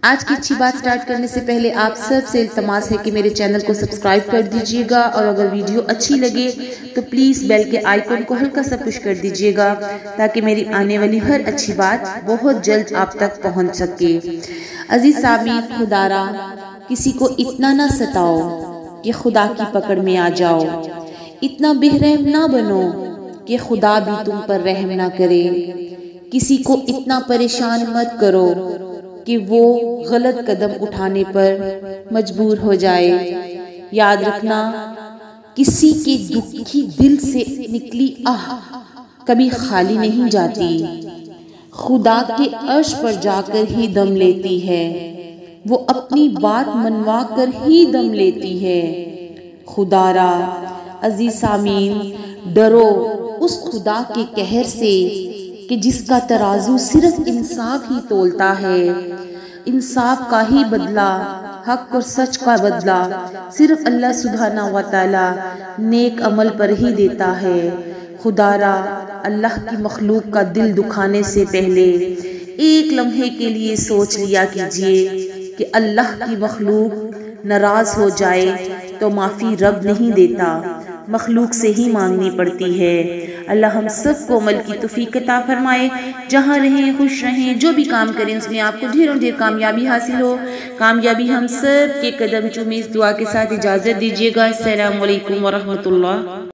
آج کی اچھی بات سٹارٹ کرنے سے پہلے آپ سب سے التماس ہے کہ میرے چینل کو سبسکرائب کر دیجئے گا، اور اگر ویڈیو اچھی لگے تو پلیز بیل کے آئیکن کو ہلکا سا پش کر دیجئے گا تاکہ میری آنے والی ہر اچھی بات بہت جلد آپ تک پہنچ سکے۔ عزیز سامعین، خدا را کسی کو اتنا نہ ستاؤ کہ خدا کی پکڑ میں آ جاؤ، اتنا بے رحم نہ بنو کہ خدا بھی تم پر رحم نہ کرے، کسی کو اتنا پریشان مت کرو کہ وہ غلط قدم اٹھانے پر مجبور ہو جائے۔ یاد رکھنا، کسی کے دکھی دل سے نکلی آہ کبھی خالی نہیں جاتی، خدا کے عرش پر جا کر ہی دم لیتی ہے، وہ اپنی بات منوا کر ہی دم لیتی ہے۔ خدا را عزیز سامعین، ڈرو اس خدا کے قہر سے کہ جس کا ترازو صرف انصاف ہی تولتا ہے، انصاف کا ہی بدلہ، حق اور سچ کا بدلہ صرف اللہ سبحانہ و تعالی نیک عمل پر ہی دیتا ہے۔ خدا را اللہ کی مخلوق کا دل دکھانے سے پہلے ایک لمحے کے لیے سوچ لیا کیجئے کہ اللہ کی مخلوق ناراض ہو جائے تو معافی رب نہیں دیتا، مخلوق سے ہی مانگنی پڑتی ہے۔ اللہ ہم سب کو عمل کی توفیق عطا فرمائے، جہاں رہیں خوش رہیں، جو بھی کام کریں اس میں آپ کو ڈھیروں ڈھیر کامیابی حاصل ہو۔ کامیابی ہم سب کے قدم چومے، اس دعا کے ساتھ اجازت دیجیے گا۔ السلام علیکم ورحمۃ اللہ۔